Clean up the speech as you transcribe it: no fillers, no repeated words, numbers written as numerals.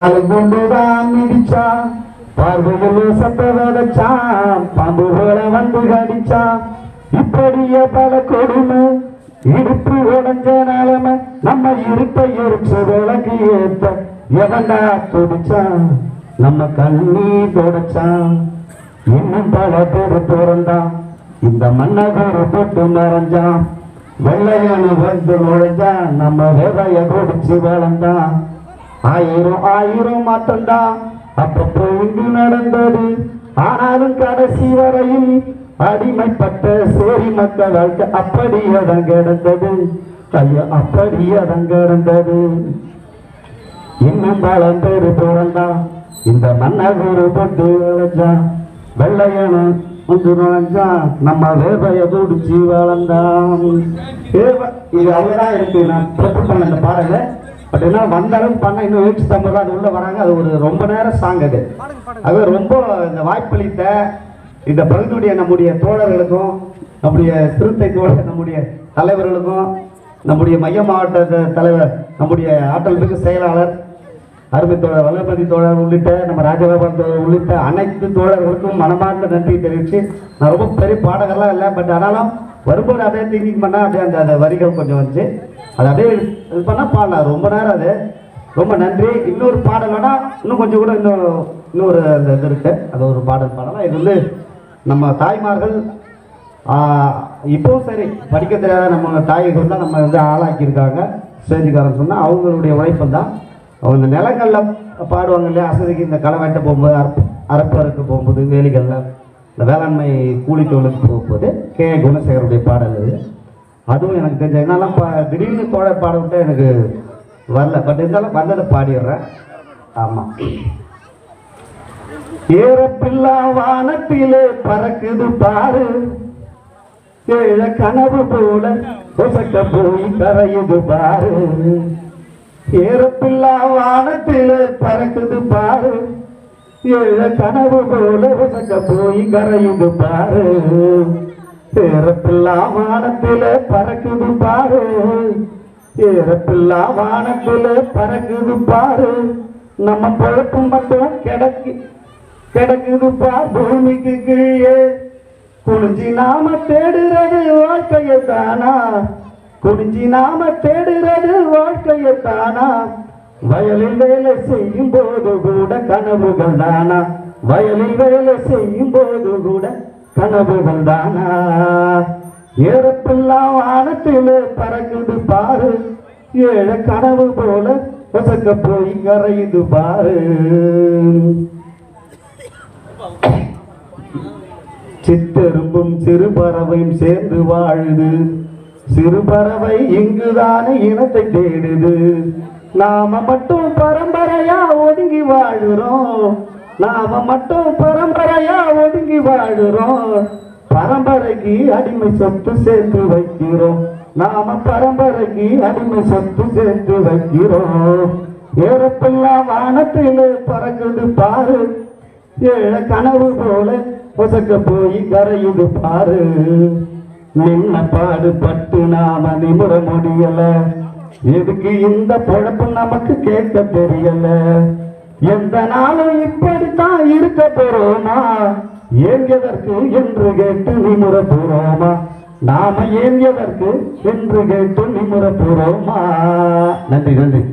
கொண்டுதான் மிதிச்சான், பார்வையில் சத்த விதைச்சான், பாம்புகளை வந்து கடிச்சான். இப்படியே பல கொடுமை, இடுப்பு உடஞ்ச நிலைமை, நம்ம இருப்பை எரிச்சு விளக்கு ஏத்த எவன்டா துடிச்சான், நம்ம கண்ணீ தொடச்சான். இன்னும் பல பேர் பிறந்தான், இந்த மன்னகர் போட்டு மறைஞ்சான். வெள்ளையனு வந்து நுழைஞ்சான், நம்ம விதைய குடிச்சு வளர்ந்தான். ஆயிரம் ஆயிரம் மாற்றம்தான் அப்பப்போ இங்கு நடந்தது. ஆனாலும் கடைசி வரையில் அடிமைப்பட்ட சேரி மக்கள் வாழ்க்கை அப்படியே தான் கிடந்தது. கைய அப்படியே தான் கிடந்தது. இன்னும் பலம் பேரு பிறந்தான், இந்த மன்னகூரு போட்டு வளைஞ்சான். வெள்ளையனு வந்து நுழைஞ்சான், நம்ம வேதைய துடிச்சு வளர்ந்தான். இது அவ்வளவுதான் இருக்கு. நான் பிரபு பண்ண இந்த பாடல பட் என்ன வந்தாலும் பண்ண இன்னும் 150 அது உள்ள வராங்க. அது ஒரு ரொம்ப நேரம் சாங். அது ரொம்ப இந்த வாய்ப்பளித்த இந்த பகுதியுடைய நம்முடைய தோழர்களுக்கும், நம்முடைய சிறுத்தை தோழர், நம்முடைய தலைவர்களுக்கும், நம்முடைய மைய மாவட்ட தலைவர், நம்முடைய ஆற்றல் மிகு செயலாளர் அருமை தோழர் வல்லபதி தோழர் உள்ளிட்ட நம்ம ராஜகோபால் தோழர் உள்ளிட்ட அனைத்து தோழர்களுக்கும் மனமார்ந்த நன்றி தெரிவித்து, நான் ரொம்ப பெரிய பாடகர்லாம் இல்லை, பட் ஆனாலும் வரும்போது அதே திங்கிங் பண்ணால் அப்படியே அந்த வரிகள் கொஞ்சம் வந்துச்சு. அது அப்படியே இது பண்ணால் பாடலாம் ரொம்ப நேரம். அது ரொம்ப நன்றி. இன்னொரு பாடல் வேணால் இன்னும் கொஞ்சம் கூட இன்னொரு அந்த இது இருக்குது, அது ஒரு பாடல் பாடலாம். இது வந்து நம்ம தாய்மார்கள் இப்போவும் சரி படிக்க தெரியாத நம்ம தாய்கள் தான் நம்ம வந்து ஆளாக்கியிருக்காங்க. ஸ்டேஜுக்காரன் சொன்னால் அவங்களுடைய உழைப்பு தான். அவங்க நிலங்களில் பாடுவாங்க இல்லையா, அசதிக்கு இந்த களை வெட்ட போகும்போது, அரப்பருக்கு போகும்போது, வேலிகளில் இந்த வேளாண்மை கூலி தொழிலுக்கு போகும்போது கே குணசேகருடைய பாடல் அது. அதுவும் எனக்கு தெரிஞ்ச என்னெல்லாம் திடீர்னு தோழர் பாட விட்டு எனக்கு வரல, பட் இருந்தாலும் வந்ததை பாடிடுறேன். ஆமாம். ஏறப்பில்லா வானத்திலே பறக்குது பாரு, ஏழ கனவு போல பொசக்க போய் கரையுது பாரு. ஏறப்பில்லா வானத்திலே பறக்குது பாரு, ஏழ கனவு போல பொசக்க போய் கரையுது பாரு. ஏறப்பில்லா வானத்திலே பறக்குது பாரு, ஏறப்பில்லா வானத்திலே பறக்குது பாரு. நம்ம பொழப்பு மட்டும் கிடக்குது பார் பூமிக்கு கீழே. குனிஞ்சி நாம தேடுறது வாழ்க்கையை தானா, குனிஞ்சி நாம தேடுறது வாழ்க்கையை தானா. வயலில் வேலை செய்யும் போது கூட கனவுகள் தானா, வயலில் வேலை செய்யும் போது கூட கனவுகள் தானா. ஏறப்பில்லா வானத்திலே பறக்குது பாரு, ஏழ கனவு போல பொசக்க போய் கரையுது பாரு. சித்தெரும்பும் சிறு பறவையும் சேர்ந்து வாழுது, சிறு பறவை இங்குதானே இனத்தை தேடுது. நாம மட்டும் பரம்பரையா ஒதுங்கி வாழுறோம், நாம மட்டும் பரம்பரையா ஒதுங்கி வாழுறோம். பரம்பரைக்கு அடிமை சொத்து சேர்த்து வைக்கிறோம், நாம பரம்பரைக்கு அடிமை சொத்து சேர்த்து வைக்கிறோம். ஏறப்பெல்லாம் வானத்திலே பறக்குது பாரு, ஏழ கனவு போல பொசக்க போய் கரையுது பாரு. நின்ன பாடுபட்டு நாம நிமிர முடியல, எதுக்கு இந்த பொழப்பு நமக்கு கேட்க தெரியல. எந்த நாளும் இப்படித்தான் இருக்க போறோமா, ஏன் எதற்கு என்று கேட்டு நிமிர போறோமா, நாம ஏன் எதற்கு என்று கேட்டு நிமிர போறோமா. நன்றி நன்றி.